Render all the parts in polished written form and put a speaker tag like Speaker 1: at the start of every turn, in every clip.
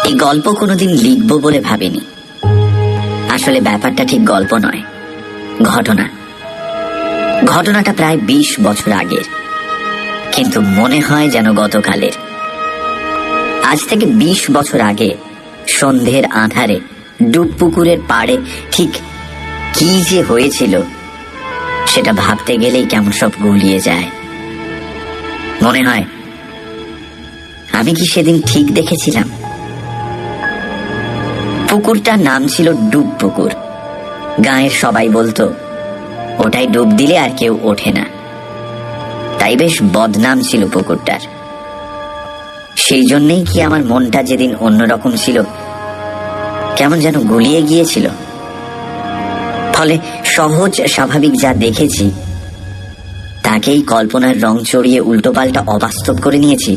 Speaker 1: এই গল্প কোনোদিন লিখবো বলে ভাবিনি। আসলে ব্যাপারটা ঠিক গল্প নয়, ঘটনাটা প্রায় 20 বছর আগের, কিন্তু মনে হয় যেন গতকালের। আজ থেকে 20 বছর আগে সন্ধ্যের আঁধারে ডুবপুকুরের পাড়ে ঠিক কি যে হয়েছিল সেটা ভাবতে গেলেই কেমন সব গুলিয়ে যায়। মনে হয় আমি কি সেদিন ঠিক দেখেছিলাম? পুকুরটার নাম ছিল ডুবপুকুর। গাঁয়ের সবাই বলতো ওটাই ডুব দিলে আর কেউ ওঠে না, তাই বেশ বদনাম ছিল পুকুরটার। সেই জন্যেই কি আমার মনটা যেদিন অন্যরকম ছিল, কেমন যেন গুলিয়ে গিয়েছিল। ফলে সহজ স্বাভাবিক যা দেখেছি তাকেই কল্পনার রং চড়িয়ে উল্টোপাল্টা অবাস্তব করে নিয়েছি।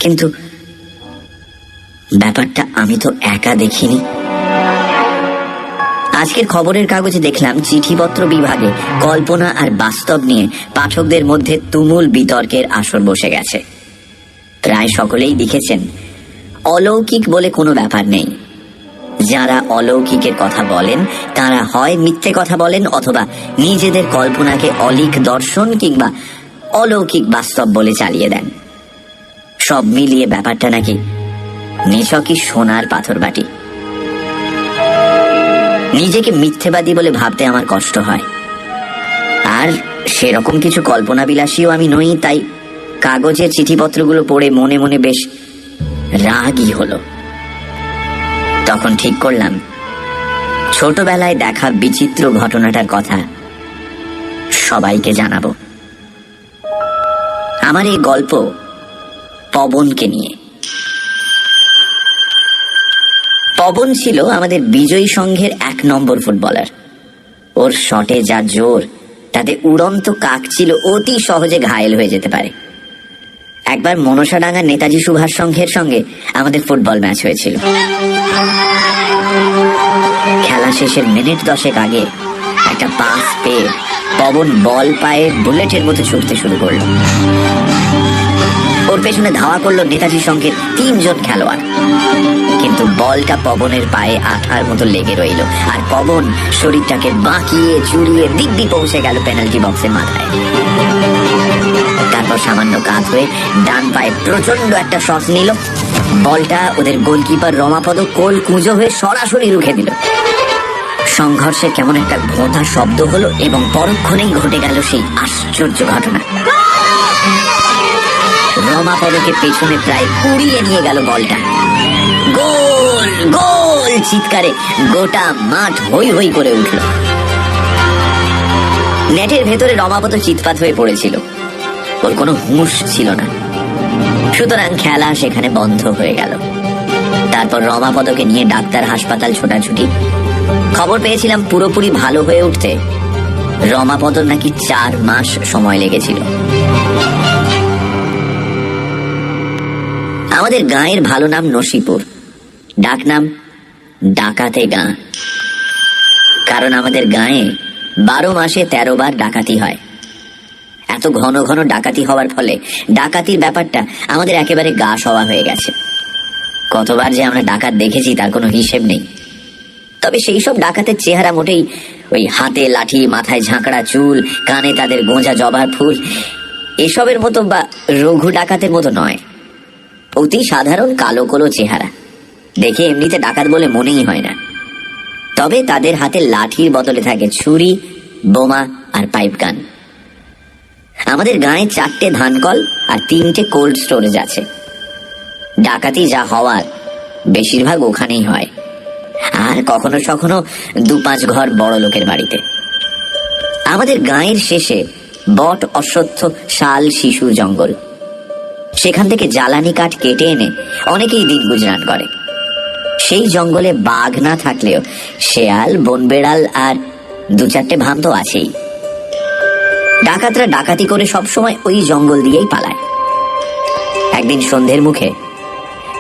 Speaker 1: কিন্তু ব্যাপারটা আমি তো একা দেখিনি। আজকের খবরের কাগজে দেখলাম চিঠিপত্র বিভাগে কল্পনা আর বাস্তব নিয়ে পাঠকদের মধ্যে তুমুল বিতর্কের আসর বসে গেছে। প্রায় সকলেই লিখেছেন অলৌকিক বলে কোনো ব্যাপার নেই। যারা অলৌকিকের কথা বলেন তারা হয় মিথ্যে কথা বলেন অথবা নিজেদের কল্পনাকে অলিক দর্শন কিংবা অলৌকিক বাস্তব বলে চালিয়ে দেন। সব মিলিয়ে ব্যাপারটা নাকি নিছকই সোনার পাথর বাটি। নিজেকে মিথ্যেবাদী বলে ভাবতে আমার কষ্ট হয়, আর সেরকম কিছু কল্পনা বিলাসীও আমি নই। তাই কাগজের চিঠিপত্রগুলো পড়ে মনে মনে বেশ রাগই হলো। তখন ঠিক করলাম ছোটবেলায় দেখা বিচিত্র ঘটনাটার কথা সবাইকে জানাবো। আমার এই গল্প পবনকে নিয়ে। পবন ছিল আমাদের বিজয়ী সংঘের 1 নম্বর ফুটবলার। ওর শটে যা জোর, তাতে উড়ন্ত কাক ছিল অতি সহজে ঘায়েল হয়ে যেতে পারে। একবার মনসাডাঙ্গা নেতাজি সুভাষ সংঘের সঙ্গে আমাদের ফুটবল ম্যাচ হয়েছিল। খেলা শেষের মিনিট 10 আগে একটা পাস পেয়ে পবন বল পায়ে বুলেটের মতো ছুটতে শুরু করলো। ওর পেছনে ধাওয়া করলো নেতাজি সংঘের 3 জন খেলোয়াড়, কিন্তু বলটা পবনের পায়ে আঠার মতো লেগে রইল, আর পবন শরীরটাকে বাঁকিয়ে চুরিয়ে দিব্যি পৌঁছে গেল পেনাল্টি বক্সের মাথায়। তারপর সামান্য কাত হয়ে ডান পায়ে প্রচন্ড একটা শট নিল। বলটা ওদের গোলকিপার রমাপদ কোল কুঁজো হয়ে সরাসরি রুখে দিল। সংঘর্ষে কেমন একটা ভোঁতা শব্দ হলো এবং পরক্ষণেই ঘটে গেল সেই আশ্চর্য ঘটনা। রমাপদকে পেছনে প্রায় উড়িয়ে নিয়ে গেল বলটা। গোল গোল চিৎকারে গোটা মাঠ হই হই করে উঠল। নেটের ভেতরে রমাপদ চিৎপাত হয়ে পড়েছিল, ওর কোনো হুঁশ ছিল না। সুতরাং খেলা সেখানে বন্ধ হয়ে গেল। তারপর রমাপদকে নিয়ে ডাক্তার, হাসপাতাল ছোটাছুটি। খবর পেয়েছিলাম পুরোপুরি ভালো হয়ে উঠতে রমাপদর নাকি 4 মাস সময় লেগেছিল। আমাদের গাঁয়ের ভালো নাম নসিপুর, ডাক নাম ডাকাতে গাঁ। কারণ আমাদের গাঁয়ে 12 মাসে 13 বার ডাকাতি হয়। এত ঘন ঘন ডাকাতি হওয়ার ফলে ডাকাতির ব্যাপারটা আমাদের একেবারে গা সওয়া হয়ে গেছে। কতবার যে আমরা ডাকাত দেখেছি তার কোনো হিসেব নেই। তবে সেই সব ডাকাতের চেহারা মোটেই ওই হাতে লাঠি, মাথায় ঝাঁকড়া চুল, কানে তাদের গোঁজা জবার ফুল এসবের মতো বা রঘু ডাকাতের মতো নয়। অতি সাধারণ কালো কালো চেহারা, দেখে এমনিতে ডাকাত বলে মনেই হয় না। তবে তাদের হাতে লাঠির বদলে থাকে ছুরি, বোমা আর পাইপ গান। আমাদের গাঁয়ে 4টে ধানকল আর 3টে কোল্ড স্টোরেজ আছে। ডাকাতি যা হওয়ার বেশিরভাগ ওখানেই হয়, আর কখনো কখনো 2-5 ঘর বড় লোকের বাড়িতে। আমাদের গাঁয়ের শেষে বট, অশ্বত্থ, শাল, শিশুর জঙ্গল। সেখান থেকে জ্বালানি কাঠ কেটে এনে অনেকেই দিন গুজরান করে। সেই জঙ্গলে বাঘ না থাকলেও শেয়াল, বনবেড়াল আর 2-4টে ভাম তো আছেই। ডাকাতরা ডাকাতি করে সবসময় ওই জঙ্গল দিয়েই পালায়। একদিন সন্ধ্যের মুখে,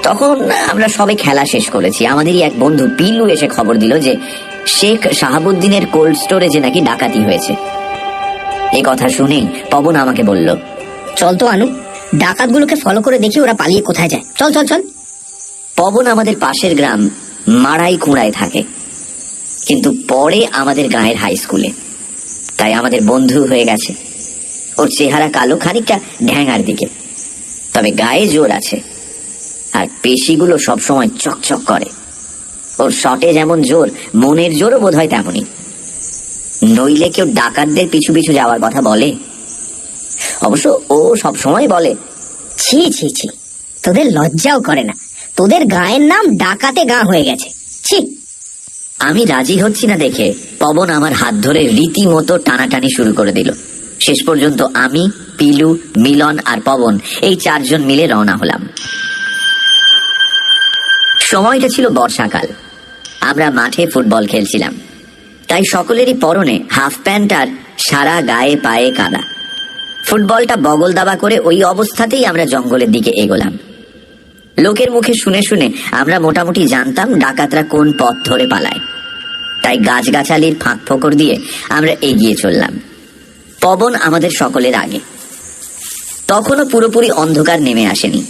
Speaker 1: তখন আমরা সবে খেলা শেষ করেছি, আমাদেরই এক বন্ধু পিলু এসে খবর দিল যে শেখ শাহাবুদ্দিনের কোল্ড স্টোরেজে নাকি ডাকাতি হয়েছে। এ কথা শুনেই পবন আমাকে বলল, চল তো আনু, ডাকাতগুলোকে ফলো করে দেখি ওরা পালিয়ে কোথায় যায়। চল চল চল। পবন আমাদের পাশের গ্রাম মারাই কুড়ায় থাকে, কিন্তু পরে আমাদের গাঁয়ের হাই স্কুলে, তাই আমাদের বন্ধু হয়ে গেছে। ওর চেহারা কালো, খানিকটা ঢ্যাঙার দিকে, তবে গায়ে জোর আছে, আর পেশিগুলো সবসময় চকচক করে। ওর শটে যেমন জোর, মনের জোরও বোধ হয় তেমনই। নইলে কেউ ডাকাতদের পিছু পিছু যাওয়ার কথা বলে? অবশ্য ও সব সময় বলে,
Speaker 2: ছি ছি ছি, তোদের লজ্জাও করে না? তোদের গায়ের নাম ডাকাতে গাঁ হয়ে গেছে, ছি।
Speaker 1: আমি রাজি হচ্ছি না দেখে পবন আমার হাত ধরে রীতিমতো টানাটানি শুরু করে দিল। শেষ পর্যন্ত আমি, পিলু, মিলন আর পবন এই 4 জন মিলে রওনা হলাম। সময়টা ছিল বর্ষাকাল। আমরা মাঠে ফুটবল খেলছিলাম, তাই সকলেরই পরনে হাফ প্যান্ট আর সারা গায়ে পায়ে কাদা। ফুটবলটা বগল দাবা করে ওই অবস্থাতেই আমরা জঙ্গলের দিকে এগোলাম। লোকের মুখে শুনে শুনে আমরা মোটামুটি জানতাম ডাকাতরা কোন পথ ধরে পালায়, তাই গাছগাছালির ফাঁক ফোকর দিয়ে আমরা এগিয়ে চললাম। পবন আমাদের সকলের আগে। তখনও পুরোপুরি অন্ধকার নেমে আসেনি।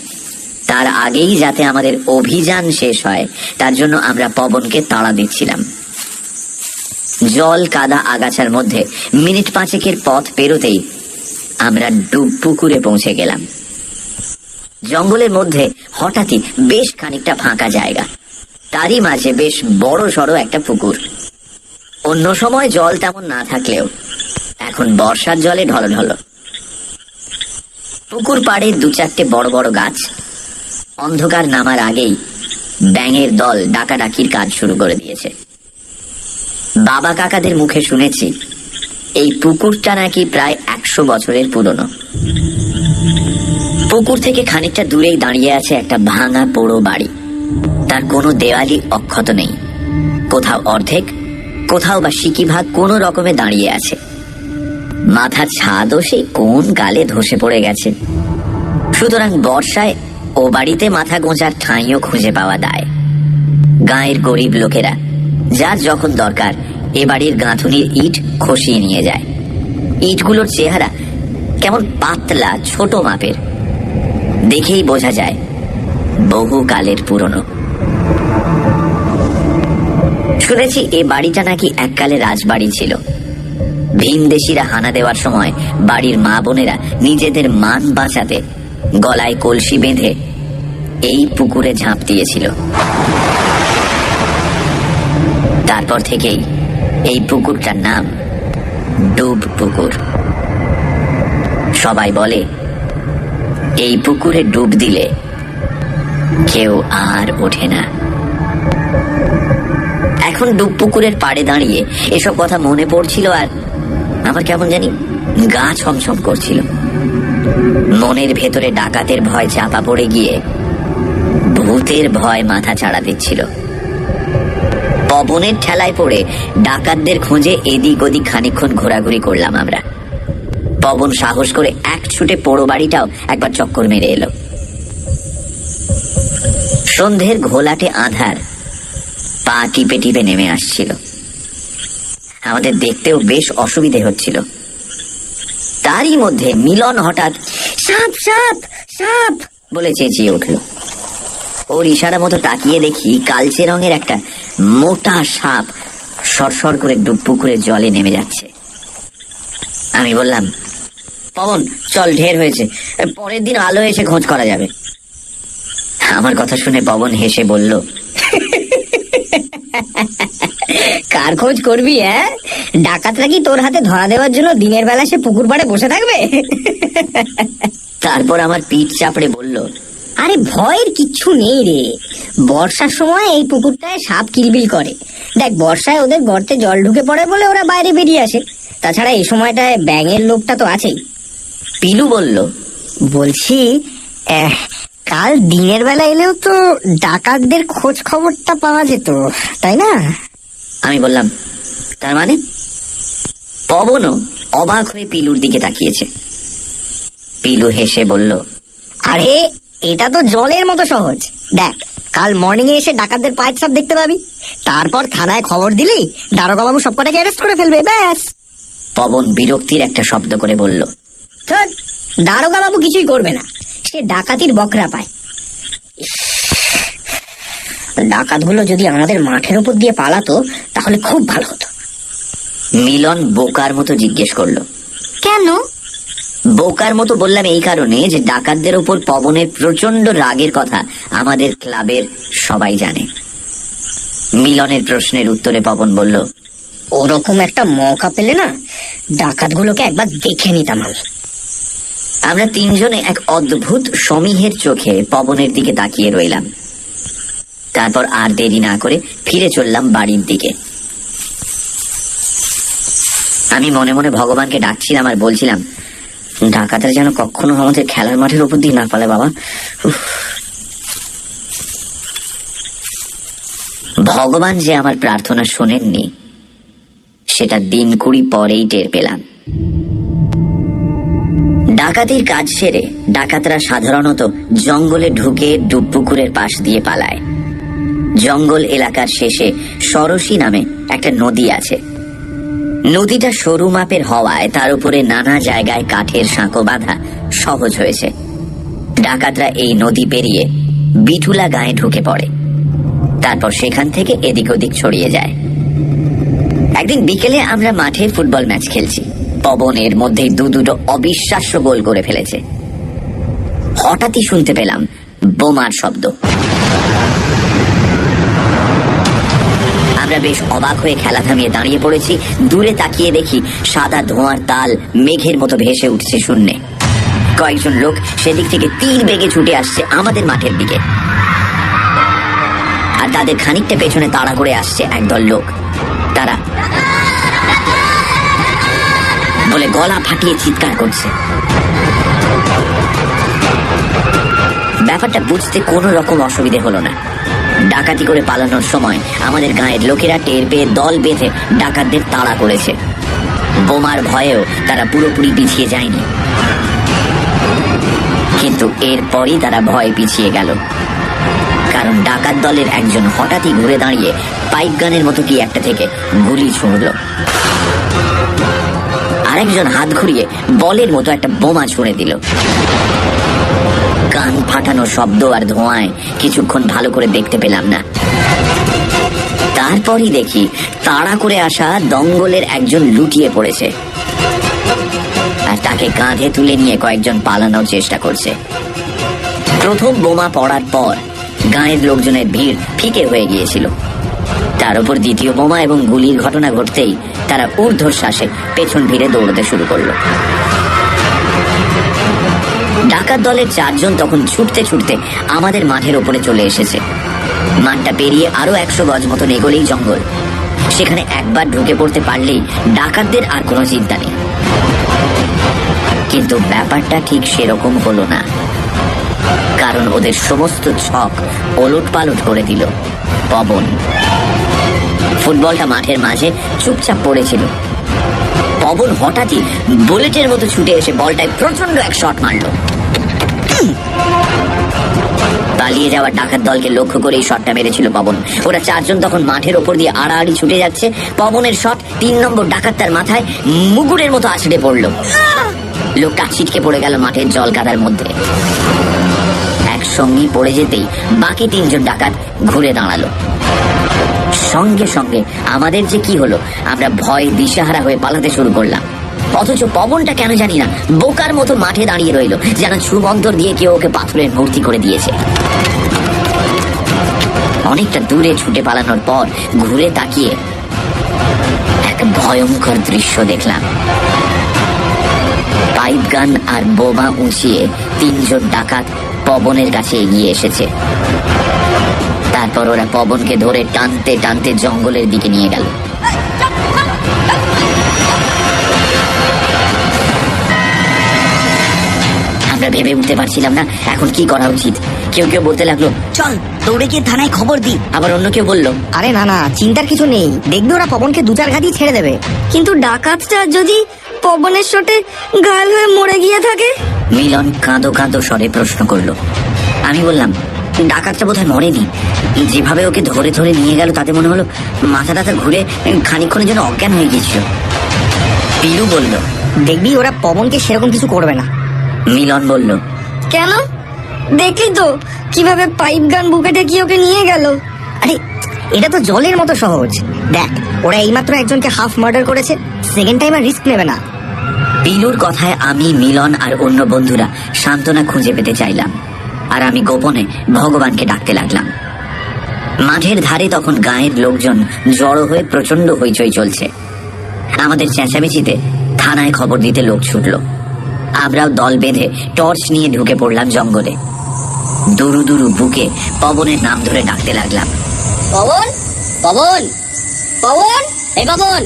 Speaker 1: তার আগেই যাতে আমাদের অভিযান শেষ হয়, তার জন্য আমরা পবনকে তাড়া দিচ্ছিলাম। জল কাদা আগাছার মধ্যে মিনিট 5 পথ পেরোতেই আমরা ডুব পুকুরে পৌঁছে গেলাম। জঙ্গলের মধ্যে হঠাৎই বেশ খানিকটা ফাঁকা জায়গা, তারই মাঝে বেশ বড় সড়ো একটা পুকুর। অন্য সময় জল তেমন না থাকলেও এখন বর্ষার জলে ঢলঢল। পুকুর পাড়ে 2-4টে বড় বড় গাছ। অন্ধকার নামার আগেই ব্যাঙের দল ডাকাডাকির কাজ শুরু করে দিয়েছে। বাবা কাকাদের মুখে শুনেছি এই পুকুরটা নাকি প্রায় 100 বছরের পুরনো। পুকুর থেকে খানিকটা দূরেই দাঁড়িয়ে আছে একটা ভাঙা পোড়ো বাড়ি। তার কোনো দেওয়ালি অক্ষত নেই, কোথাও অর্ধেক, কোথাও বা সিকি ভাগ কোনো রকমে দাঁড়িয়ে আছে। মাথার ছাদও সেই কোন কালে ধসে পড়ে গেছে। সুতরাং বর্ষায় ও বাড়িতে মাথা গোঁজার ঠাঁইও খুঁজে পাওয়া দায়। গাঁয়ের গরিব লোকেরা যার যখন দরকার এ বাড়ির গাঁথুনির ইট খসিয়ে নিয়ে যায়। ইটগুলোর চেহারা কেমন পাতলা, ছোট মাপের, দেখেই বোঝা যায় বহু কালের পুরনো। শুনেছি এ বাড়িটা নাকি এককালে রাজবাড়ি ছিল। ভিনদেশীরা হানা দেওয়ার সময় বাড়ির মা বোনেরা নিজেদের মান বাঁচাতে গলায় কলসি বেঁধে এই পুকুরে ঝাঁপ দিয়েছিল। তারপর থেকেই এই পুকুরটার নাম ডুব পুকুর। সবাই বলে এই পুকুরে ডুব দিলে কেউ আর ওঠে না। এখন ডুব পুকুরের পাড়ে দাঁড়িয়ে এসব কথা মনে পড়ছিল, আর আমার কেমন জানি গা ছমছম করছিল। মনের ভেতরে ডাকাতের ভয় চাপা পড়ে গিয়ে ভূতের ভয় মাথা চাড়া দিচ্ছিল। পবনের ঠেলায় পড়ে ডাকাতদের খোঁজে এদিক ওদিক খানিকক্ষণ ঘোরাঘুরি করলাম আমরা। পবন সাহস করে এক ছুটে পোড়ো বাড়িটাও একবার চক্কর মেরে এলো। সন্ধ্যের ঘোলাটে আধার পা টিপে টিপে নেমে আসছিল। আমাদের দেখতেও বেশ অসুবিধে হচ্ছিল। তারই মধ্যে মিলন হঠাৎ সাপ সাপ সাপ বলে চেঁচিয়ে উঠল। ওর ইশারা মতো তাকিয়ে দেখি কালচে রঙের একটা মোটা সাপ সরসর করে ডুব পুকুরের জলে নেমে যাচ্ছে। আমি বললাম, পবন চল, ঢের হয়েছে, পরের দিন আলো এসে খোঁজ করা যাবে। আমার কথা শুনে পবন হেসে বলল,
Speaker 2: কার খোঁজ করবি? ডাকাতরা কি তোর হাতে ধরা দেওয়ার জন্য দিনের বেলা সে পুকুর পাড়ে বসে থাকবে?
Speaker 1: তারপর আমার পিঠ চাপড়ে বলল,
Speaker 2: আরে ভয়ের কিচ্ছু নেই রে। বর্ষার সময় এই পুকুরটায় সাপ কিলবিল করে। দেখ, বর্ষায় ওদের গর্তে জল ঢুকে পড়ে বলে ওরা বাইরে বেরিয়ে আসে। তাছাড়া এই সময়টায় ব্যাঙের লোকটা তো আছেই।
Speaker 1: পিলু বলল,
Speaker 2: বলছি কাল দিনের বেলা এলেও তো ডাকাতদের খোঁজ খবরটা পাওয়া যেত, তাই না?
Speaker 1: আমি বললাম, তার মানে? পবনও অবাক হয়ে পিলুর দিকে তাকিয়েছে। পিলু হেসে বলল,
Speaker 2: আরে এটা তো জলের মতো সহজ। দেখ, কাল মর্নিং এ এসে ডাকাতদের পায়ের ছাপ দেখতে পাবি। তারপর থানায় খবর দিলি দারোগা বাবু সবকটাকে অ্যারেস্ট করে ফেলবে, ব্যাস।
Speaker 1: পবন বিরক্তির একটা শব্দ করে বলল,
Speaker 2: দারোগা বাবু কিছুই করবে না, সে ডাকাতির বকরা পায়। ডাকাতগুলো যদি আমাদের মাঠের উপর দিয়ে পালাতো তাহলে খুব ভালো হতো।
Speaker 1: মিলন বোকার মতো জিজ্ঞেস করলো।
Speaker 3: কেন?
Speaker 1: বোকার মতো বললাম এই কারণে যে ডাকাতদের উপর পবনের প্রচন্ড রাগের কথা আমাদের ক্লাবের সবাই জানে। মিলনের প্রশ্নের উত্তরে পবন বলল,
Speaker 2: ওরকম একটা মৌকা পেলে না ডাকাতগুলোকে একবার দেখে নিতাম আমি।
Speaker 1: আমরা তিনজনে এক অদ্ভুত সমীহের চোখে পবনের দিকে তাকিয়ে রইলাম। তারপর আর দেরি না করে ফিরে চললাম বাড়ির দিকে। আমি মনে মনে ভগবানকে ডাকছিলাম আর বলছিলাম, ডাকাতরা যেন কখনো আমাদের খেলার মাঠের উপর দিয়ে না পালে বাবা। ভগবান যে আমার প্রার্থনা শোনেননি সেটা দিন 20 পরেই টের পেলাম। ডাকাতির কাজ সেরে ডাকাতরা সাধারণত জঙ্গলে ঢুকে ডুবপুকুরের পাশ দিয়ে পালায়। জঙ্গল এলাকার শেষে সরসী নামে একটা নদী আছে। নদীটা সরু মাপের হওয়ায় তার উপরে নানা জায়গায় কাঠের সাঁকো বাঁধা সহজ হয়েছে। ডাকাতরা এই নদী পেরিয়ে বিঠুলা গায়ে ঢুকে পড়ে, তারপর সেখান থেকে এদিক ওদিক ছড়িয়ে যায়। একদিন বিকেলে আমরা মাঠে ফুটবল ম্যাচ খেলছি। পবন এর মধ্যে দুটো অবিশ্বাস্য গোল করে ফেলেছে। হঠাৎই শুনতে পেলাম বোমার শব্দ। আমরা বেশ অবাক হয়ে খেলা থামিয়ে দাঁড়িয়ে পড়েছি। দূরে তাকিয়ে দেখি সাদা ধোঁয়ার তাল মেঘের মতো ভেসে উঠছে শূন্যে। কয়েকজন লোক সেদিক থেকে তীর বেগে ছুটে আসছে আমাদের মাঠের দিকে, আর তাদের খানিকটা পেছনে তাড়া করে আসছে একদল লোক। তারা বলে গলা ফাটিয়ে চিৎকার করছে। ব্যাপারটা বুঝতে কোনো রকম অসুবিধে হলো না। ডাকাতি করে পালানোর সময় আমাদের গাঁয়ের লোকেরা টের পেয়ে দল বেঁধে ডাকাতদের তাড়া করেছে। বোমার ভয়েও তারা পুরোপুরি পিছিয়ে যায়নি, কিন্তু এরপরই তারা ভয় পিছিয়ে গেল, কারণ ডাকাত দলের একজন হঠাৎই ঘুরে দাঁড়িয়ে পাইপ গানের মতো কি একটা থেকে গুলি ছুঁড়ল। আরেকজন হাত ঘুরিয়ে বলের মতো একটা বোমা ছুঁড়ে দিল। কান ফাটানো শব্দ আর ধোঁয়ায় কিছুক্ষণ ভালো করে দেখতে পেলাম না। তারপরই দেখি তাড়া করে আসা দঙ্গলের একজন লুটিয়ে পড়েছে, আর তাকে কাঁধে তুলে নিয়ে কয়েকজন পালানোর চেষ্টা করছে। প্রথম বোমা পড়ার পর গাঁয়ের লোকজনের ভিড় ফিকে হয়ে গিয়েছিল। তার উপর দ্বিতীয় বোমা এবং গুলির ঘটনা ঘটতেই তারা ঊর্ধ্বশ্বাসে পেছন ভিড়ে দৌড়তে শুরু করলো। ডাকাত দলের 4 জন তখন ছুটতে ছুটতে আমাদের মাঠের ওপরে চলে এসেছে। মাঠটা পেরিয়ে আরো 100 গজ মতন এগোলেই জঙ্গল। সেখানে একবার ঢুকে পড়তে পারলেই ডাকাতদের আর কোনো চিন্তা নেই। কিন্তু ব্যাপারটা ঠিক সেরকম হলো না, কারণ ওদের সমস্ত ছক ওলট পালট করে দিল পবন। ফুটবলটা মাঠের মাঝে চুপচাপ পড়েছিল। পবন হঠাৎই বুলেটের মতো ছুটে এসে বলটায় প্রচন্ড এক শট মারল। পালিয়ে যাওয়া ডাকাত দলকে লক্ষ্য করে এই শটটা মেরেছিল পবন। ওরা 4 জন তখন মাঠের ওপর দিয়ে আড়াআড়ি ছুটে যাচ্ছে। পবনের শট 3 নম্বর ডাকাত তার মাথায় মুগুরের মতো আছড়ে পড়ল। লোকটা ছিটকে পড়ে গেল মাঠের জল কাদার মধ্যে। একসঙ্গে পড়ে যেতেই বাকি 3 জন ডাকাত ঘুরে দাঁড়ালো। সঙ্গে সঙ্গে আমাদের যে কি হলো, আমরা ভয় দিশাহারা হয়ে পালাতে শুরু করলাম। অথচ পবনটা কেন জানি না বোকার মতো মাঠে দাঁড়িয়ে রইল, যেন ছুমন্তর দিয়ে কেউ ওকে পাথরের মূর্তি করে দিয়েছে। অনেকটা দূরে ছুটে পালানোর পর ঘুরে তাকিয়ে এক ভয়ঙ্কর দৃশ্য দেখলাম। পাইপ গান আর বোমা উঁচিয়ে 3 জন ডাকাত পবনের কাছে এগিয়ে এসেছে। তারপর ওরা পবনকে ধরে টানতে টানতে জঙ্গলের দিকে নিয়ে গেল। আমরা ভেবে উঠতে পারছিলাম না এখন কি করা উচিত। কেউ কেউ বলতে লাগলো, চল দৌড়ে গিয়ে থানায় খবর দি। আবার অন্য কেউ বলল,
Speaker 2: আরে না না, চিন্তার কিছু নেই, দেখবি ওরা পবনকে 2-4 ঘা দিয়ে ছেড়ে দেবে।
Speaker 3: কিন্তু ডাকাতটা যদি পবনের শটে ঘায়ল হয়ে মরে গিয়ে থাকে?
Speaker 1: মিলন কাঁদো কাঁদো স্বরে প্রশ্ন করলো। আমি বললাম, ডাকাতটা বোধহয় মরেনি, যেভাবে ওকে ধরে ধরে নিয়ে গেল তাতে মনে হলো মাথা টাথা ঘুরে খানিকক্ষণের জন্য অজ্ঞান হয়ে গিয়েছিল। পিলু বলল,
Speaker 2: দেখবি ওরা পবনকে সেরকম কিছু করবে না।
Speaker 1: মিলন বলল,
Speaker 3: কেন? দেখলি তো কিভাবে পাইপ গান বুকে ঠেকিয়ে ওকে নিয়ে গেল।
Speaker 2: আরে এটা তো জলের মতো সহজ। দেখ, ওরা এইমাত্র একজনকে হাফ মার্ডার করেছে, সেকেন্ড টাইম আর রিস্ক নেবে না।
Speaker 1: পিলুর কথায় আমি, মিলন আর অন্য বন্ধুরা সান্ত্বনা খুঁজে পেতে চাইলাম, আর আমি গোপনে ভগবানকে ডাকতে লাগলাম। মাঠের ধারে তখন গাঁয়ের লোকজন জড়ো হয়ে প্রচন্ড হইচই চলছে। আমাদের চেঁচামেচিতে থানায় খবর দিতে লোক ছুটল। আমরাও দল বেঁধে টর্চ নিয়ে ঢুকে পড়লাম জঙ্গলে। দুরু দুরু বুকে পবনের নাম ধরে ডাকতে লাগলাম,
Speaker 2: পবন, পবন, পবন, এই পবন,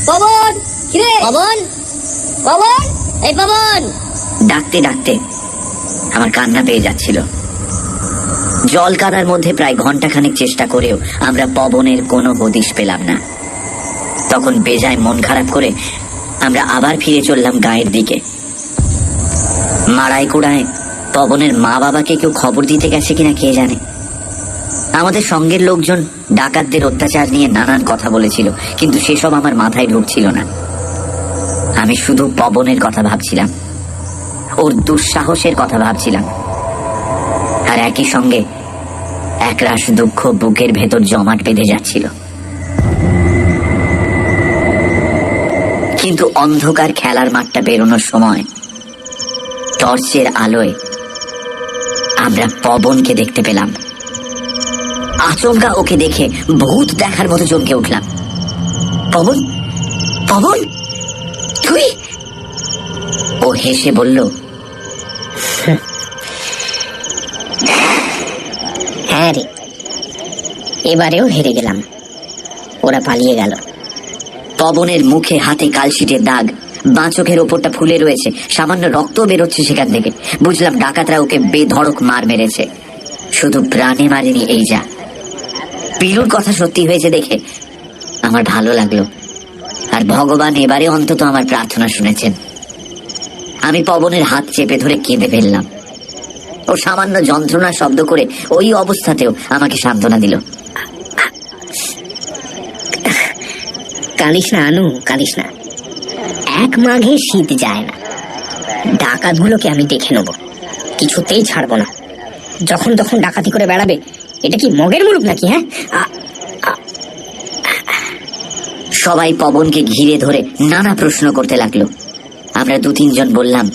Speaker 2: পবন, কিরে পবন, পবন, এই পবন।
Speaker 1: ডাকতে ডাকতে আমার কান্না পেয়ে যাচ্ছিল। জল কাদার মধ্যে প্রায় ঘন্টাখানেক চেষ্টা করেও আমরা পবনের কোনো হদিশ পেলাম না। তখন বেজায় মন খারাপ করে আমরা আবার ফিরে চললাম গায়ের দিকে। মারাই কুড়ায় পবনের মা বাবাকে কেউ খবর দিতে গেছে কিনা কে জানে। আমাদের সঙ্গের লোকজন ডাকাতদের অত্যাচার নিয়ে নানান কথা বলেছিল, কিন্তু সেসব আমার মাথায় ঢুকছিল না। আমি শুধু পবনের কথা ভাবছিলাম, ওর দুঃসাহসের কথা ভাবছিলাম, আর একই সঙ্গে একরাশ দুঃখ বুকের ভেতর জমাট বেঁধে যাচ্ছিল। কিন্তু অন্ধকার খেলার মাঠটা বেরোনোর সময় টর্চের আলোয় আমরা পবনকে দেখতে পেলাম। আচমকা ওকে দেখে ভূত দেখার মতো চমকে উঠলাম। পবন, পবন, তুই? ও হেসে বলল,
Speaker 2: হ্যাঁ রে, এবারেও হেরে গেলাম, ওরা পালিয়ে গেল।
Speaker 1: পবনের মুখে হাতে কালশিটের দাগ, বাঁ চোখের ওপরটা ফুলে রয়েছে, সামান্য রক্ত বেরোচ্ছে সেখান থেকে। বুঝলাম ডাকাতরা ওকে বেধড়ক মার মেরেছে, শুধু প্রাণে মারেনি এই যা। পিলুর কথা সত্যি হয়েছে দেখে আমার ভালো লাগলো, আর ভগবান এবারে অন্তত আমার প্রার্থনা শুনেছেন। আমি পবনের হাত চেপে ধরে কেঁদে ফেললাম। ও সামান্য যন্ত্রণা শব্দ করে ওই অবস্থাতেও আমাকে সান্ত্বনা দিল।
Speaker 2: কাঁদিস না আনু, কাঁদিস না। এক মাঘে শীত যায় না, ডাকাতগুলোকে আমি দেখে নেব, কিছুতেই ছাড়বো না। যখন তখন ডাকাতি করে বেড়াবে, এটা কি মগের মুলুক নাকি? হ্যাঁ,
Speaker 1: সবাই পবনকে ঘিরে ধরে নানা প্রশ্ন করতে লাগলো। আমরা দু তিনজন বললাম,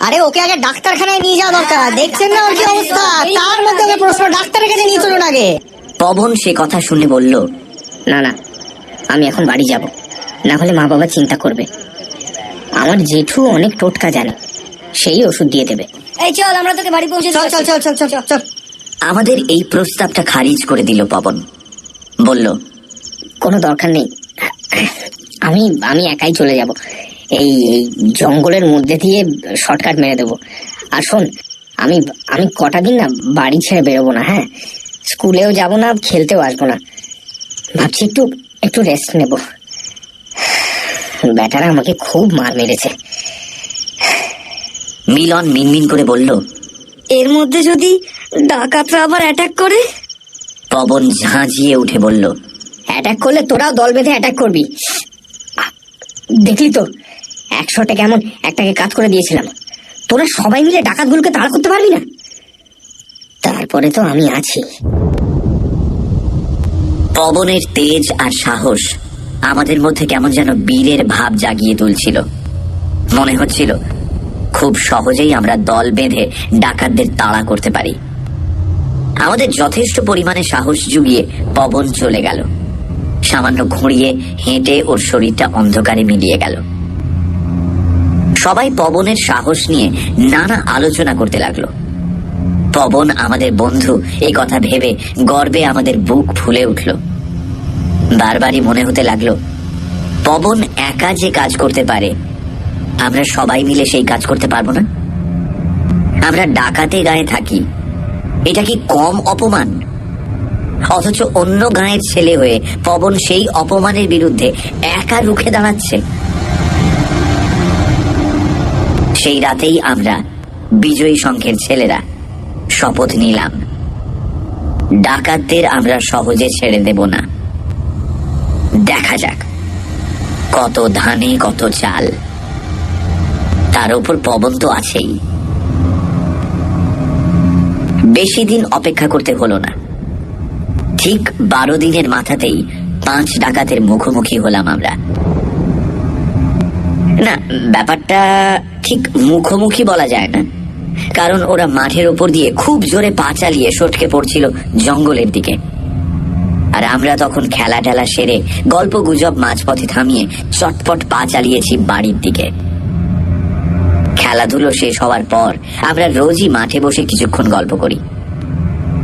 Speaker 2: আরে ওকে আগে ডাক্তারখানায় নিয়ে যাওয়া দরকার, দেখছেন না ওর কি অবস্থা, তার মধ্যে ওকে প্রশ্ন, ডাক্তারের কাছে নিয়ে চলুন আগে।
Speaker 1: পবন সে কথা শুনে বলল,
Speaker 2: না না, আমি এখন বাড়ি যাব, না হলে মা বাবা চিন্তা করবে। আমার জেঠু অনেক টোটকা জানে, সেই ওষুধ দিয়ে দেবে। এই চল, আমরা তোকে বাড়ি পৌঁছে চল চল চল চল চল চল।
Speaker 1: আমাদের এই প্রস্তাবটা খারিজ করে দিল পবন। বলল,
Speaker 2: কোনো দরকার নেই, আমি আমি একাই চলে যাব, এই জঙ্গলের মধ্যে দিয়ে শর্টকাট মেরে দেবো। আর শোন, আমি আমি কটা দিন না বাড়ি ছেড়ে বেরোবো না। হ্যাঁ, স্কুলেও যাব না, খেলতেও আসবো না, ভাবছি একটু একটু রেস্ট নেব। ব্যাটারা আমাকে খুব মার মেরেছে।
Speaker 1: মিলন মিনমিন করে বলল,
Speaker 3: এর মধ্যে যদি ডাকাতরা আবার অ্যাটাক করে?
Speaker 1: পবন ঝাঁঝিয়ে উঠে বলল,
Speaker 2: অ্যাটাক করলে তোরাও দল বেঁধে অ্যাটাক করবি। দেখলি তো 100টা কেমন একটাকে কাজ করে দিয়েছিলাম, তোরা সবাই মিলে ডাকাতগুলোকে তাড়া করতে পারবি না? তারপরে তো আমি আছি।
Speaker 1: পবনের তেজ আর সাহস আমাদের মধ্যে কেমন যেন বীরের ভাব জাগিয়ে তুলছিল। মনে হচ্ছিল খুব সহজেই আমরা দল বেঁধে ডাকাতদের তাড়া করতে পারি। আমাদের যথেষ্ট পরিমাণে সাহস জুগিয়ে পবন চলে গেল। সামান্য ঘুরিয়ে হেঁটে ওর শরীরটা অন্ধকারে মিলিয়ে গেল। সবাই পবনের সাহস নিয়ে নানা আলোচনা করতে লাগলো। পবন আমাদের বন্ধু এই কথা ভেবে গর্বে আমাদের বুক ফুলে উঠল। বারবারই মনে হতে লাগলো, পবন একা যে কাজ করতে পারে, আমরা সবাই মিলে সেই কাজ করতে পারবো না? আমরা ডাকাতে গায়ে থাকি, এটা কি কম অপমান? অথচ অন্য গাঁয়ের ছেলে হয়ে পবন সেই অপমানের বিরুদ্ধে একা রুখে দাঁড়াচ্ছে। সেই রাতেই আমরা বিজয়ী সংঘের ছেলেরা শপথ নিলাম, ডাকাতদের আমরা সহজে ছেড়ে দেব না। দেখা যাক কত ধানে কত চাল, তার উপর পবন তো আছেই। বেশি দিন অপেক্ষা করতে হলো না। ঠিক 12 দিনের মাথাতেই 5 ডাকাতের মুখোমুখি হলাম আমরা। না, ব্যাপারটা ঠিক মুখোমুখি বলা যায় না, কারণ ওরা মাঠের উপর দিয়ে খুব জোরে পা চালিয়ে সটকে পড়ছিল জঙ্গলের দিকে। আর আমরা তখন খেলা টেলা সেরে গল্প গুজব মাঝপথে থামিয়ে চটপট পা চালিয়েছি বাড়ির দিকে। খেলাধুলো শেষ হওয়ার পর আমরা রোজই মাঠে বসে কিছুক্ষণ গল্প করি,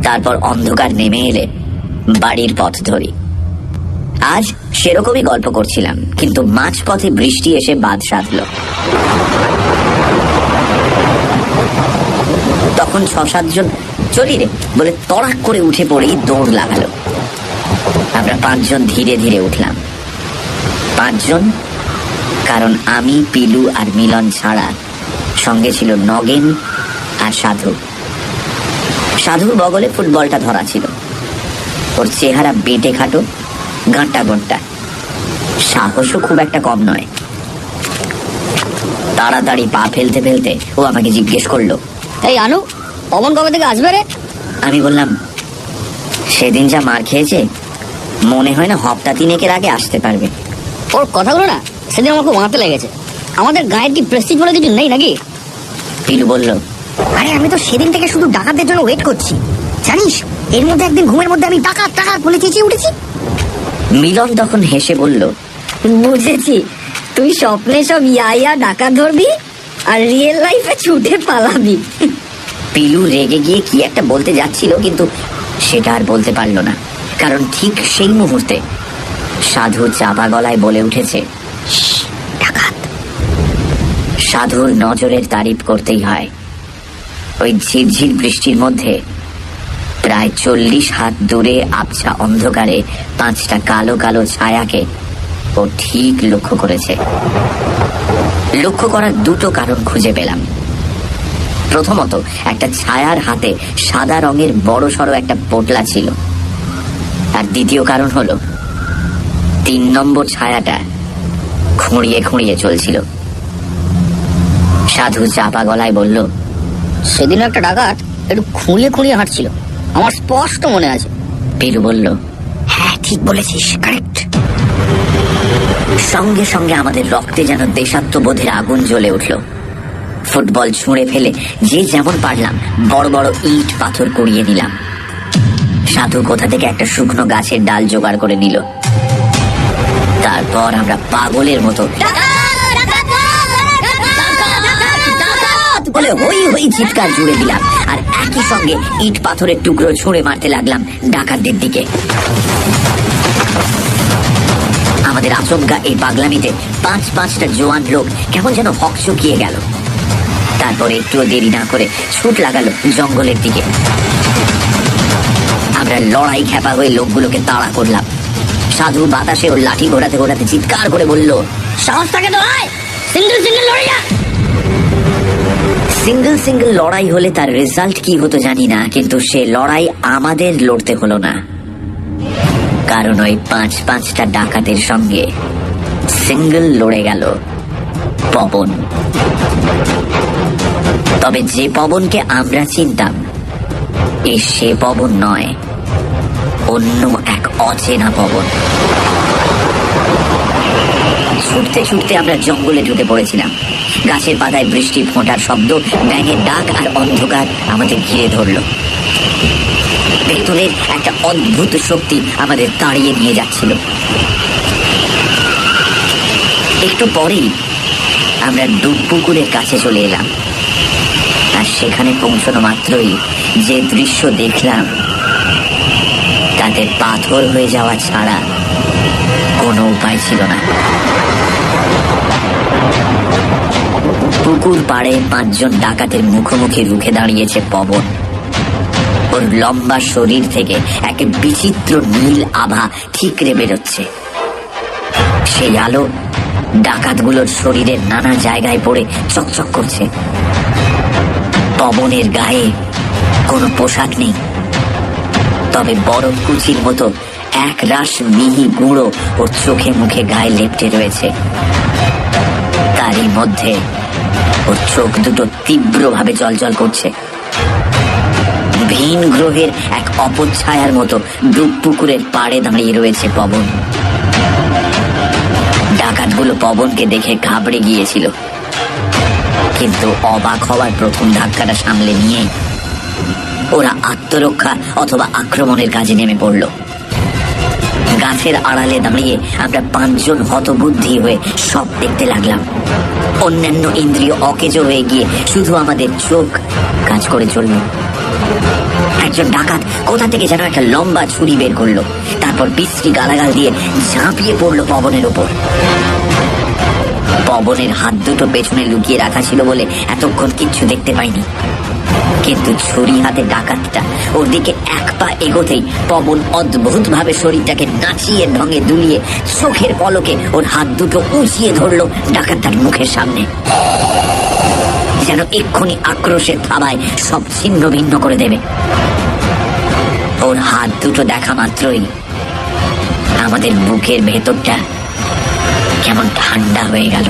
Speaker 1: তারপর অন্ধকার নেমে এলে বাড়ির পথ ধরি। আজ সেরকমই গল্প করছিলাম, কিন্তু মাঝপথে বৃষ্টি এসে বাদ সাধল। তখন 6-7 জন চলি রে বলে তড়াক করে উঠে পড়েই দৌড় লাগালো। আমরা 5 জন ধীরে ধীরে উঠলাম। 5 জন, কারণ আমি, পিলু আর মিলন ছাড়া সঙ্গে ছিল নগেন আর সাধু। সাধুর বগলে ফুটবলটা ধরা ছিল। ওর চেহারা বেঁটে খাটো, গাঁটা গোঁটা, সাহসও খুব একটা কম নয়। তাড়াতাড়ি পা ফেলতে ফেলতে ও আমাকে জিজ্ঞেস করলো,
Speaker 2: এই আনু, পবন কবে থেকে আসবে রে?
Speaker 1: আমি বললাম, সেদিন যা মার খেয়েছে মনে হয় না হপ্তা 3-এর আগে আসতে পারবে।
Speaker 2: ওর কথাগুলো না সেদিন আমার খুব মাথাতে লেগেছে। আমাদের গায়ের কি প্রেস্টিজ বলে কিছু নেই নাকি?
Speaker 1: পিলু বলল,
Speaker 2: আরে আমি তো সেদিন থেকে শুধু ডাকাতদের জন্য ওয়েট করছি, জানিস? এর মধ্যে একদিন ঘুমের মধ্যে আমি ডাকাত ডাকাত বলে চেঁচিয়ে উঠেছি।
Speaker 1: মিলন তখন হেসে বলল,
Speaker 3: বুঝেছি, তুই স্বপ্নে সব ইয়া ডাকাত ধরবি আর রিয়েল লাইফে ছুটে পালাবি।
Speaker 1: পিলু রেগে গিয়ে কি একটা বলতে যাচ্ছিল, কিন্তু সেটা আর বলতে পারল না, কারণ ঠিক সেই মুহূর্তে সাধু চাপা গলায় বলে উঠেছে,
Speaker 2: ডাকাত।
Speaker 1: সাধুর নজরের তারিফ করতেই হয়। ওই ঝিরঝির বৃষ্টির মধ্যে প্রায় 40 হাত দূরে আবছা অন্ধকারে 5টা কালো কালো ছায়াকে ও ঠিক লক্ষ্য করেছে। লক্ষ্য করার 2টো কারণ খুঁজে পেলাম। প্রথমত, একটা ছায়ার হাতে সাদা রঙের বড় সড়ো একটা পোটলা ছিল। আর দ্বিতীয় কারণ হলো 3 নম্বর ছায়াটা খুঁড়িয়ে খুঁড়িয়ে চলছিল। সাধু চাপা গলায় বলল,
Speaker 2: সেদিনও একটা ডাকাত একটু খুঁড়িয়ে খুঁড়িয়ে হাঁটছিল, আমার স্পষ্ট মনে আছে।
Speaker 1: পিলু বলল,
Speaker 2: হ্যাঁ, ঠিক বলেছিস, কারেক্ট।
Speaker 1: সঙ্গে সঙ্গে আমাদের রক্তে যেন দেশাত্মবোধের আগুন জ্বলে উঠল। ফুটবল ছুঁড়ে ফেলে যে যেমন পারলাম বড় বড় ইট পাথর কুড়িয়ে নিলাম। সাধু কোথা থেকে একটা শুকনো গাছের ডাল জোগাড় করে নিল। তারপর আমরা পাগলের মতো বলে হই হই চিৎকার জুড়ে দিলাম, আর একই সঙ্গে ইট পাথরের টুকরো ছুঁড়ে মারতে লাগলাম ডাকাতদের দিকে। আমাদের আচমকা এই পাগলামিতে 5-5টা জোয়ান লোক কেমন যেন হকচকিয়ে গেল। তারপরে একটুও দেরি না করে ছুট লাগালো জঙ্গলের দিকে। আমরা লড়াই খেপা হয়ে লোকগুলোকে তাড়া করলাম। সাধু বাতাসে ওর লাঠি ঘোরাতে ঘোরাতে চিৎকার করে বলল,
Speaker 2: সাহস থাকে তো ভাই, সিঙ্গেল সিঙ্গেল লড়ে যা।
Speaker 1: সিঙ্গেল সিঙ্গেল লড়াই হলে তার রেজাল্ট কি হতো জানি না, কিন্তু সে লড়াই আমাদের লড়তে হলো না, কারণ ওই 5-5টা ডাকাতের সঙ্গে সিঙ্গেল লড়ে গেল পবন। তবে যে পবনকে আমরা চিনতাম, সে পবন নয়, অন্য এক অচেনা পবন। ছুটতে ছুটতে আমরা জঙ্গলে ঢুকে পড়েছিলাম। গাছের পাতায় বৃষ্টি ফোঁটার শব্দ, ব্যাঙের ডাক আর অন্ধকার আমাদের ঘিরে ধরল। ভেতরের একটা অদ্ভুত শক্তি আমাদের তাড়িয়ে নিয়ে যাচ্ছিল। একটু পরেই আমরা ডুবপুকুরের কাছে চলে এলাম, আর সেখানে পৌঁছানো মাত্রই যে দৃশ্য দেখলাম তাতে পাথর হয়ে যাওয়া ছাড়া কোনো উপায় ছিল না। পুকুর পাড়ে 5 জন ডাকাতের মুখোমুখি রুখে দাঁড়িয়েছে পবন। ওর লম্বা শরীর থেকে এক বিচিত্র নীল আভা ঠিকরে বেরোচ্ছে। সেই আলো ডাকাতগুলোর শরীরের নানা জায়গায় পড়ে চকচক করছে। পবনের গায়ে কোনো পোশাক নেই, তবে বরফ কুচির মতো এক রাশ মিহি গুঁড়ো ওর চোখে মুখে গায়ে লেপ্টে রয়েছে। তারই মধ্যে ওর চোখ দুটো তীব্রভাবে জ্বলজ্বল করছে। ভিন গ্রহের এক অপচ্ছায়ার মতো ডুব পুকুরের পাড়ে দাঁড়িয়ে রয়েছে পবন। ডাকাতগুলো পবনকে দেখে ঘাবড়ে গিয়েছিল, কিন্তু অবাক হওয়ার প্রথম ধাক্কাটা সামলে নিয়ে ওরা আত্মরক্ষা অথবা আক্রমণের কাজে নেমে পড়ল। গাছের আড়ালে দাঁড়িয়ে আমরা 5 জন হতবুদ্ধি হয়ে সব দেখতে লাগলাম। অন্যান্য ইন্দ্রিয় অকেজ হয়ে গিয়ে শুধু আমাদের চোখ কাজ করে চলল। একজন ডাকাত কোথা থেকে যেন একটা লম্বা ছুরি বের করলো, তারপর বিশ্রী গালাগাল দিয়ে ঝাঁপিয়ে পড়লো পবনের ওপর। পবনের হাত দুটো পেছনে লুকিয়ে রাখা ছিল বলে এতক্ষণ কিচ্ছু দেখতে পাইনি, কিন্তু ছুরি হাতে ডাকাতটা ওর দিকে এক পা এগোতেই পবন অদ্ভুত ভাবে শরীরটাকে নাচিয়ে ঢঙে দুলিয়ে চোখের পলকে ওর হাত দুটো উঁচিয়ে ধরলো ডাকাতটার মুখের সামনে, যেন এক্ষুনি আক্রোশের থাবায় সব ছিন্ন ভিন্ন করে দেবে। ওর হাত দুটো দেখা মাত্রই আমাদের বুকের ভেতরটা কেমন ঠান্ডা হয়ে গেল।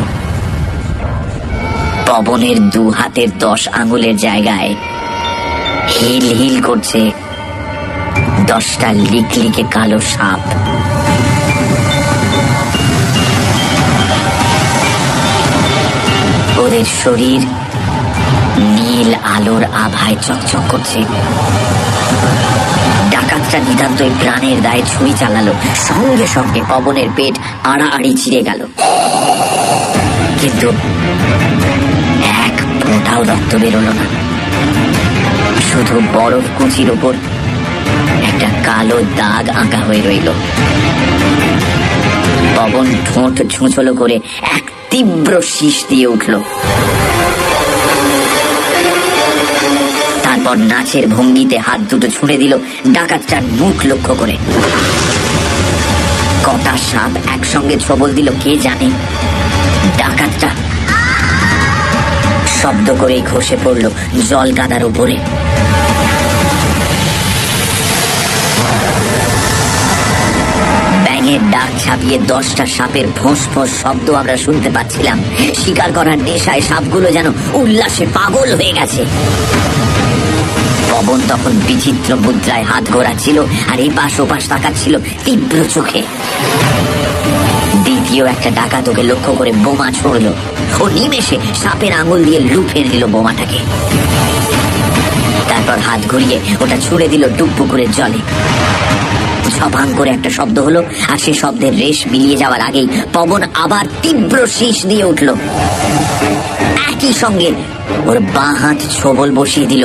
Speaker 1: পবনের 2 হাতের 10 আঙুলের জায়গায় হিল হিল করছে 10টা লিকলিকে কালো সাপ। ওদের শরীর নীল আলোর আভায় চকচক করছে। ডাকাতটা নিতান্তই প্রাণের দায়ে ছুরি চালালো, সঙ্গে সঙ্গে পবনের পেট আড়াআড়ি ছিঁড়ে গেল, কিন্তু এক ফোঁটাও রক্ত বেরোলো না। শুধু বরফ কুচির ওপর একটা কালো দাগ আঁকা হয়ে রইল। পবন ঠোঁট ছুঁচলো করে এক তীব্র শীষ দিয়ে উঠল, তারপর নাচের ভঙ্গিতে হাত দুটো ছুঁড়ে দিল ডাকাতটার মুখ লক্ষ্য করে। কটা সাপ একসঙ্গে ছবল দিল কে জানে। ডাকাতটা শব্দ করেই খসে পড়ল জল কাদার উপরে। ব্যাঙের ডাক ছাপিয়ে 10টা সাপের ফোঁস ফোঁস শব্দ আমরা শুনতে পাচ্ছিলাম। শিকার করার নেশায় সাপগুলো যেন উল্লাসে পাগল হয়ে গেছে। পবন তখন বিচিত্র মুদ্রায় হাত ঘোরাচ্ছিল আর এই পাশ ওপাশ তাকাচ্ছিল তীব্র চোখে। দ্বিতীয় একটা ডাকাত ওকে লক্ষ্য করে বোমা ছড়লো। ও নিমেষে সাপের আঙুল দিয়ে লুফে নিল বোমাটাকে, তারপর হাত ঘুরিয়ে ওটা ছুড়ে দিল ডুব পুকুরের জলে। ঝপাং করে একটা শব্দ হলো, আর সে শব্দের রেশ মিলিয়ে যাওয়ার আগেই পবন আবার তীব্র শীষ দিয়ে উঠল। একই সঙ্গে ওর বাঁ হাত ছোবল বসিয়ে দিল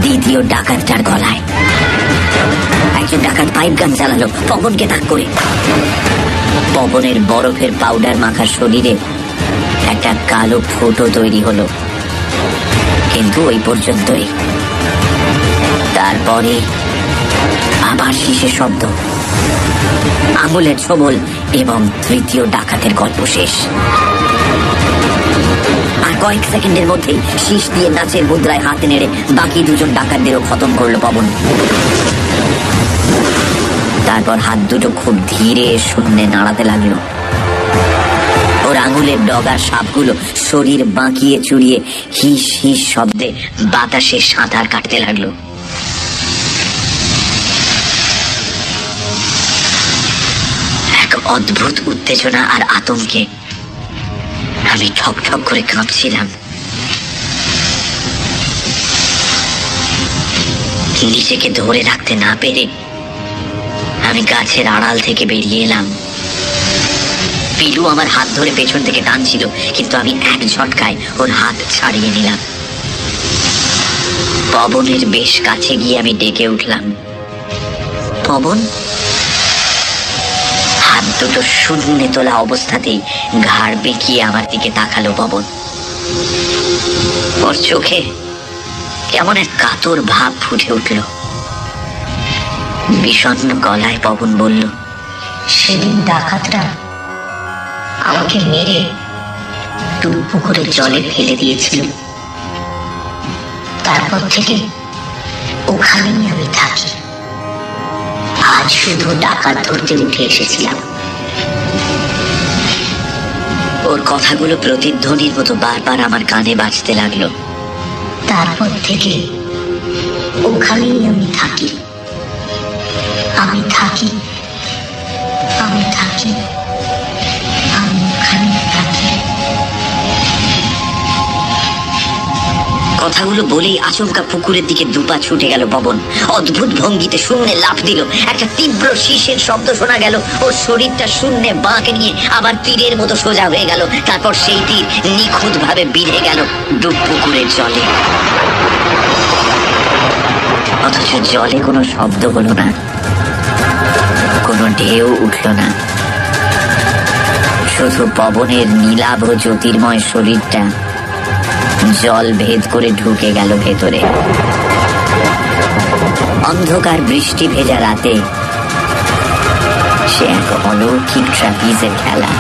Speaker 1: দ্বিতীয় ডাকাতটার গলায়। একজন ডাকাত পাইপ গান চালালো পবনকে তাক করে। পবনের বরফের পাউডার মাখা শরীরে একটা কালো ফুটো তৈরি হলো, কিন্তু ওই পর্যন্তই। তারপরে আবার শীষের শব্দ, আঙুলের ছোবল এবং তৃতীয় ডাকাতের গল্প শেষ। আর কয়েক সেকেন্ডের মধ্যেই শীষ দিয়ে নাচের মুদ্রায় হাত নেড়ে বাকি 2 জন ডাকাতদেরও খতম করলো পবন। তারপর হাত দুটো খুব ধীরে শূন্যে নাড়াতে লাগলো। ওর আঙুলের ডগার সাপগুলো শরীর বাঁকিয়ে চুরিয়ে হিস হিস শব্দে বাতাসে সাঁতার কাটতে লাগলো। এক অদ্ভুত উত্তেজনা আর আতঙ্কে আমি ঠক ঠক করে কাঁপছিলাম। নিজেকে ধরে রাখতে না পেরে আমি গাছের আড়াল থেকে বেরিয়ে এলাম। পিলু আমার হাত ধরে পেছন থেকে টানছিল, কিন্তু আমি এক ঝটকায় ওর হাত ছাড়িয়ে নিলাম। পবনের বেশ কাছে গিয়ে আমি ডেকে উঠলাম, পবন। হাত দুটো শূন্যে তোলা অবস্থাতেই ঘাড় বেঁকিয়ে আমার দিকে তাকালো পবন। ওর চোখে কেমন এক কাতর ভাব ফুটে উঠল। বিষণ্ণ গলায় পবন বলল,
Speaker 4: সেদিন ডাকাতরা আমাকে মেরে ডুব পুকুরের জলে ফেলে দিয়েছিল। তারপর থেকে ওখানেই আমি থাকি। আজ শুধু ডাকাত ধরতে উঠে এসেছিলাম।
Speaker 1: ওর কথাগুলো প্রতিধ্বনির মতো বারবার আমার কানে বাজতে লাগলো।
Speaker 4: তারপর থেকে ওখানেই আমি থাকি, আমি থাকি, আমি থাকি, আমি ওখানে থাকি।
Speaker 1: কথাগুলো বলেই আচমকা পুকুরের দিকে দুপা ছুটে গেল পবন। অদ্ভুত ভঙ্গিতে শূন্যে লাফ দিল। একটা তীব্র শীষের শব্দ শোনা গেল। ওর শরীরটা শূন্যে বাঁকে নিয়ে আবার তীরের মতো সোজা হয়ে গেল। তারপর সেই তীর নিখুঁত ভাবে বিঁধে গেল ডুব পুকুরের জলে। অথচ জলে কোনো শব্দ হলো না, কোনো ঢেউ উঠল না। শুধু পবনের নীলাভ জ্যোতির্ময় শরীরটা জল ভেদ করে ঢুকে গেল ভেতরে। অন্ধকার বৃষ্টি ভেজা রাতে সে এক অলৌকিক ট্রাপিজের খেলা।